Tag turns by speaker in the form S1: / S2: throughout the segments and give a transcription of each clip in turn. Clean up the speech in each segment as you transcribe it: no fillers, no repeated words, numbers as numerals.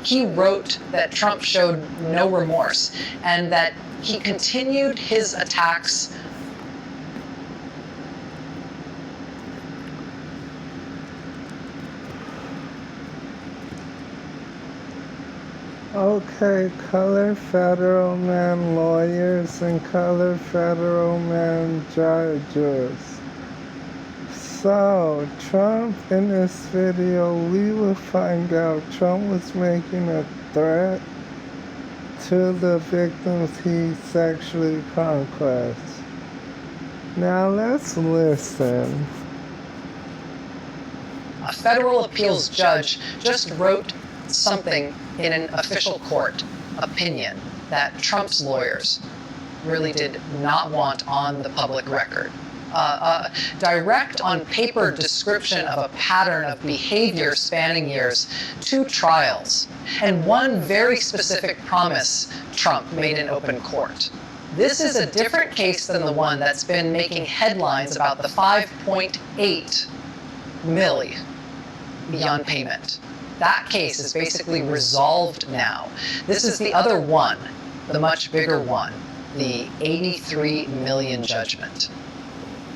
S1: he wrote that Trump showed no remorse and that he continued his attacks.
S2: Okay, colored federal man lawyers and colored federal man judges. So, Trump in this video, we will find out Trump was making a threat to the victims he sexually conquests. Now let's listen.
S1: A federal appeals judge just wrote something in an official court opinion that Trump's lawyers really did not want on the public record. A direct on paper description of a pattern of behavior spanning years, 2 trials, and one very specific promise Trump made in open court. This is a different case than the one that's been making headlines about the $5.8 million beyond payment. That case is basically resolved now. This is the other one, the much bigger one, the $83 million judgment.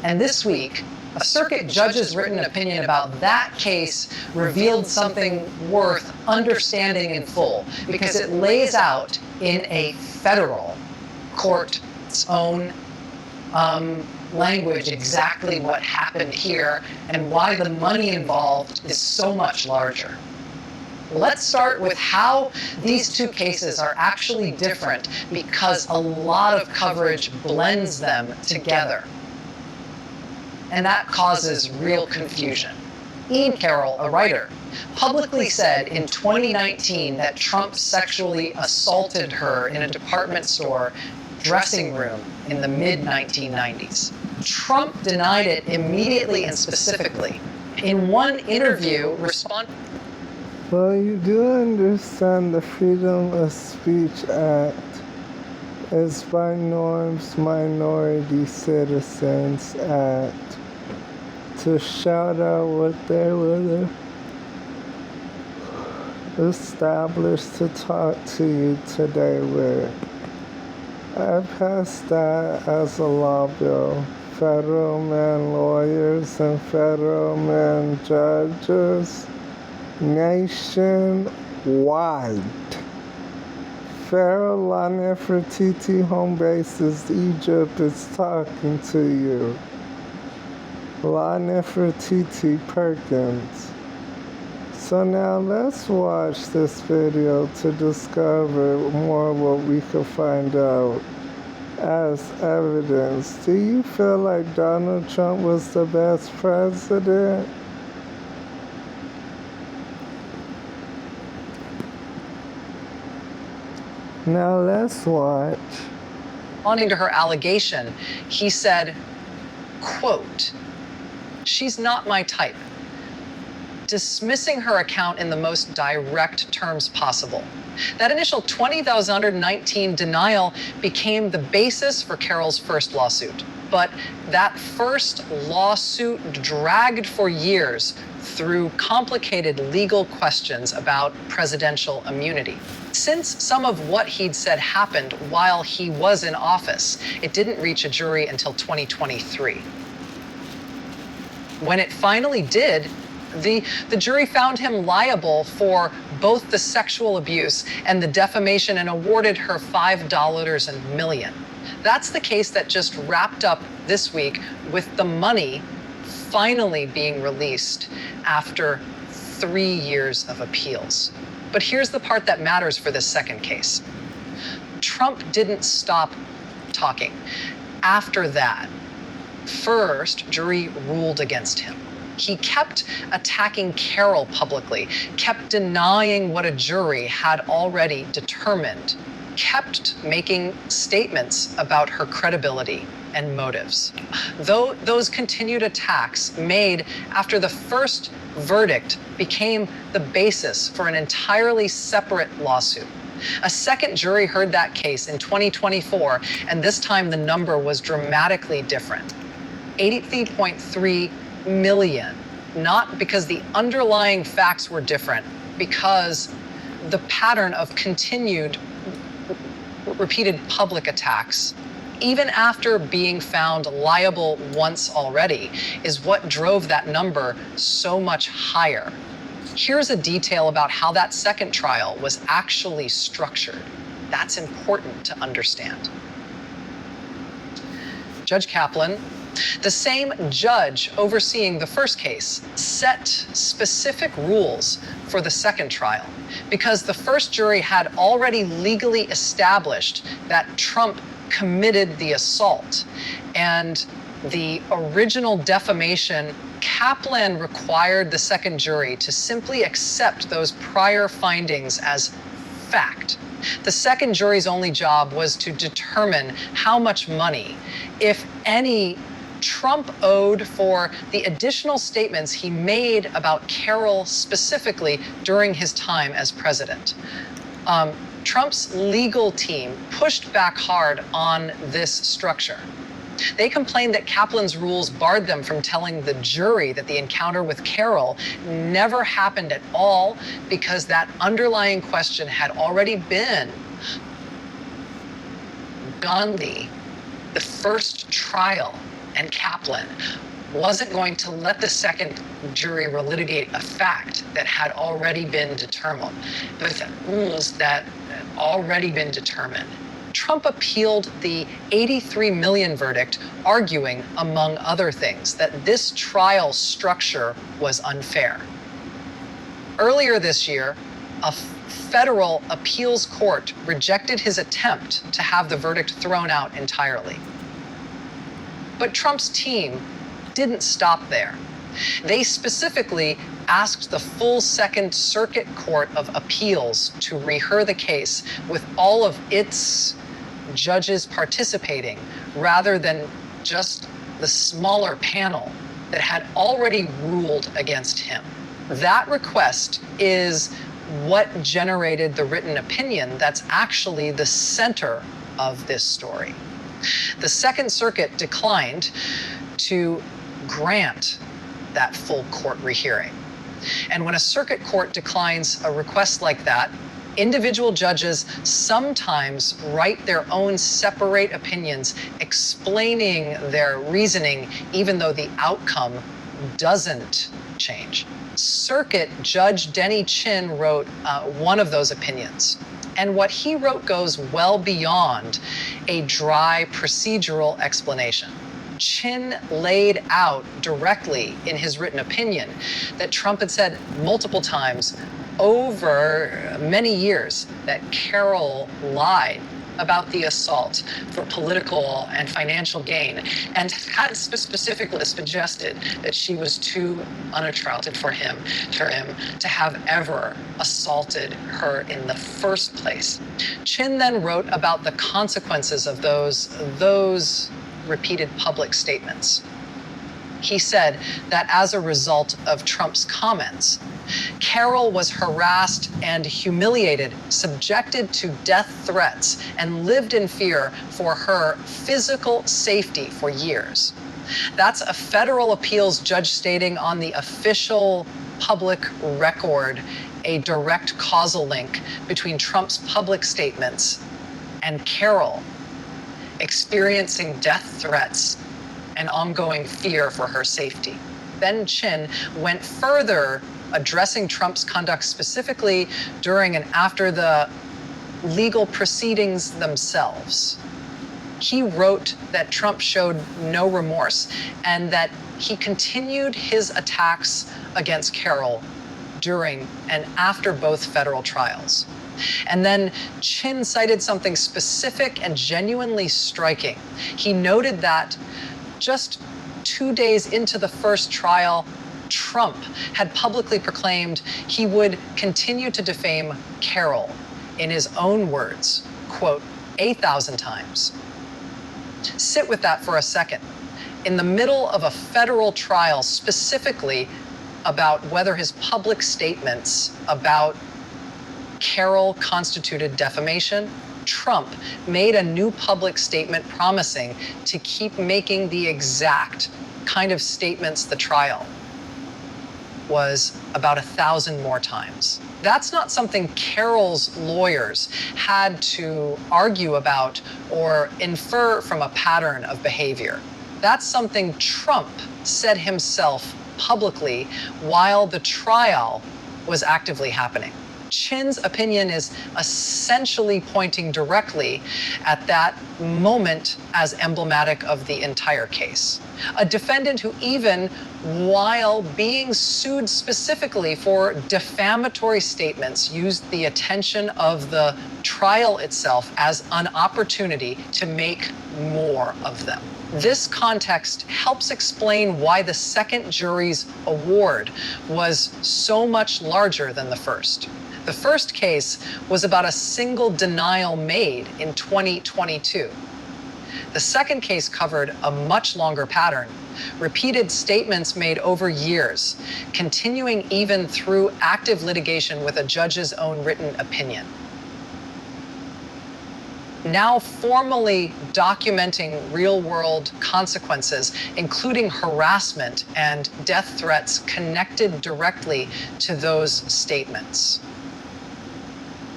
S1: And this week, a circuit judge's written opinion about that case revealed something worth understanding in full, because it lays out in a federal court's own language exactly what happened here and why the money involved is so much larger. Let's start with how these 2 cases are actually different, because a lot of coverage blends them together. And that causes real confusion. Ian Carroll, a writer, publicly said in 2019 that Trump sexually assaulted her in a department store dressing room in the mid-1990s. Trump denied it immediately and specifically. In one interview,
S2: Well, you do understand the Freedom of Speech Act is by Norms Minority Citizens Act to shout out what they were established to talk to you today with. I passed that as a law bill. Federal man lawyers and federal man judges nationwide. Pharaoh La Nefertiti home bases Egypt is talking to you. La Nefertiti Perkins. So now let's watch this video to discover more what we can find out as evidence. Do you feel like Donald Trump was the best president? Now let's watch.
S1: responding to her allegation, he said, quote, "She's not my type," dismissing her account in the most direct terms possible. That initial 2019 denial became the basis for Carroll's first lawsuit. But that first lawsuit dragged for years through complicated legal questions about presidential immunity. Since some of what he'd said happened while he was in office, it didn't reach a jury until 2023. When it finally did, the jury found him liable for both the sexual abuse and the defamation and awarded her $5 million. That's the case that just wrapped up this week with the money finally being released after 3 years of appeals. But here's the part that matters for this second case. Trump didn't stop talking. After that, first, jury ruled against him. He kept attacking Carroll publicly, kept denying what a jury had already determined, kept making statements about her credibility and motives. Though those continued attacks made after the first verdict became the basis for an entirely separate lawsuit. A second jury heard that case in 2024, and this time the number was dramatically different. 83.3 million, not because the underlying facts were different, because the pattern of continued repeated public attacks, even after being found liable once already, is what drove that number so much higher. Here's a detail about how that second trial was actually structured. That's important to understand. Judge Kaplan, the same judge overseeing the first case, set specific rules for the second trial because the first jury had already legally established that Trump committed the assault. And the original defamation, Kaplan required the second jury to simply accept those prior findings as fact. The second jury's only job was to determine how much money, if any, Trump owed for the additional statements he made about Carroll specifically during his time as president. Trump's legal team pushed back hard on this structure. They complained that Kaplan's rules barred them from telling the jury that the encounter with Carroll never happened at all because that underlying question had already been Gandhi, the first trial, and Kaplan wasn't going to let the second jury relitigate a fact that had already been determined, with rules that had already been determined. Trump appealed the $83 million verdict, arguing, among other things, that this trial structure was unfair. Earlier this year, a federal appeals court rejected his attempt to have the verdict thrown out entirely. But Trump's team didn't stop there. They specifically asked the full Second Circuit Court of Appeals to rehear the case with all of its judges participating rather than just the smaller panel that had already ruled against him. That request is what generated the written opinion that's actually the center of this story. The Second Circuit declined to grant that full court rehearing. And when a circuit court declines a request like that, individual judges sometimes write their own separate opinions explaining their reasoning, even though the outcome doesn't change. Circuit Judge Denny Chin wrote one of those opinions. And what he wrote goes well beyond a dry procedural explanation. Chin laid out directly in his written opinion that Trump had said multiple times over many years that Carroll lied about the assault for political and financial gain, and had specifically suggested that she was too unattractive for him to have ever assaulted her in the first place. Chin then wrote about the consequences of those repeated public statements. He said that as a result of Trump's comments, Carroll was harassed and humiliated, subjected to death threats, and lived in fear for her physical safety for years. That's a federal appeals judge stating on the official public record a direct causal link between Trump's public statements and Carroll experiencing death threats and ongoing fear for her safety. Then Chin went further, addressing Trump's conduct specifically during and after the legal proceedings themselves. He wrote that Trump showed no remorse and that he continued his attacks against Carroll during and after both federal trials. And then Chin cited something specific and genuinely striking. He noted that just 2 days into the first trial, Trump had publicly proclaimed he would continue to defame Carroll, in his own words, quote, 1,000 times. Sit with that for a second. In the middle of a federal trial, specifically about whether his public statements about Carroll constituted defamation, Trump made a new public statement promising to keep making the exact kind of statements the trial was about 1,000 more times. That's not something Carroll's lawyers had to argue about or infer from a pattern of behavior. That's something Trump said himself publicly while the trial was actively happening. Chin's opinion is essentially pointing directly at that moment as emblematic of the entire case. A defendant who, even while being sued specifically for defamatory statements, used the attention of the trial itself as an opportunity to make more of them. This context helps explain why the second jury's award was so much larger than the first. The first case was about a single denial made in 2022. The second case covered a much longer pattern, repeated statements made over years, continuing even through active litigation with a judge's own written opinion. Now formally documenting real-world consequences, including harassment and death threats connected directly to those statements.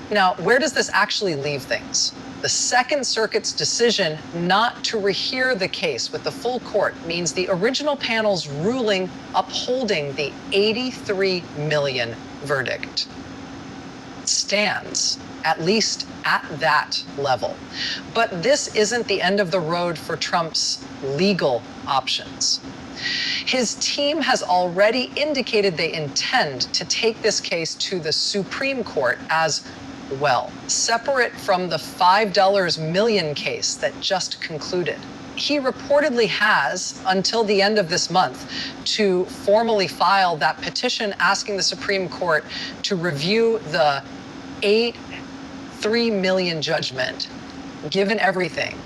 S1: Now, where does this actually leave things? The Second Circuit's decision not to rehear the case with the full court means the original panel's ruling upholding the $83 million verdict stands, at least at that level. But this isn't the end of the road for Trump's legal options. His team has already indicated they intend to take this case to the Supreme Court as well, separate from the $5 million case that just concluded. He reportedly has until the end of this month to formally file that petition asking the Supreme Court to review the $3 million judgment, given everything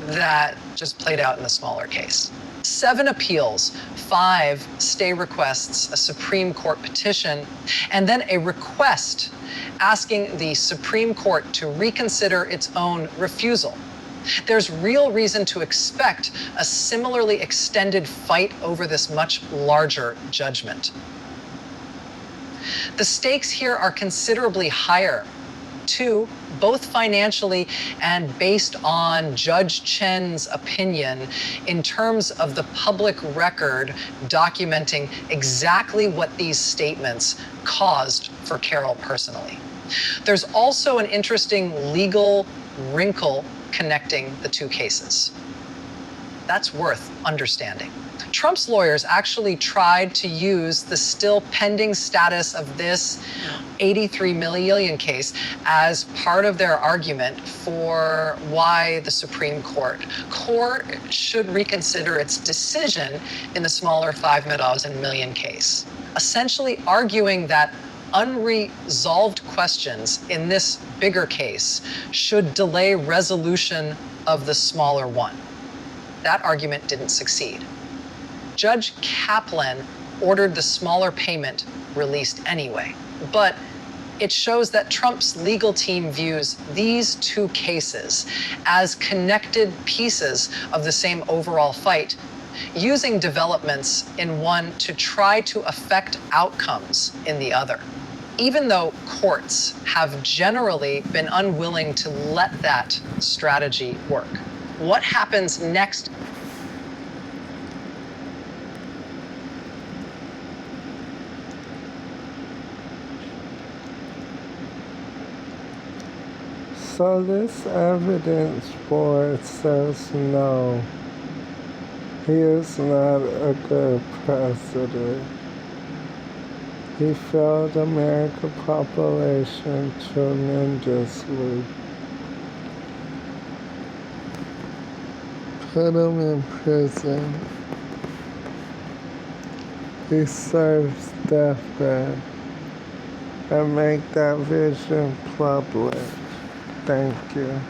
S1: that just played out in the smaller case. 7 appeals, 5 stay requests, a Supreme Court petition, and then a request asking the Supreme Court to reconsider its own refusal. There's real reason to expect a similarly extended fight over this much larger judgment. The stakes here are considerably higher, too, both financially and based on Judge Chen's opinion in terms of the public record documenting exactly what these statements caused for Carroll personally. There's also an interesting legal wrinkle connecting the two cases. That's worth understanding. Trump's lawyers actually tried to use the still pending status of this $83 million case as part of their argument for why the Supreme Court should reconsider its decision in the smaller $5 million case, essentially arguing that unresolved questions in this bigger case should delay resolution of the smaller one. That argument didn't succeed. Judge Kaplan ordered the smaller payment released anyway, but it shows that Trump's legal team views these two cases as connected pieces of the same overall fight, using developments in one to try to affect outcomes in the other, even though courts have generally been unwilling to let that strategy work. What happens next?
S2: So this evidence board says no, he is not a good president. He failed American population tremendously. Put him in prison. He serves deathbed. And make that vision public. Thank you.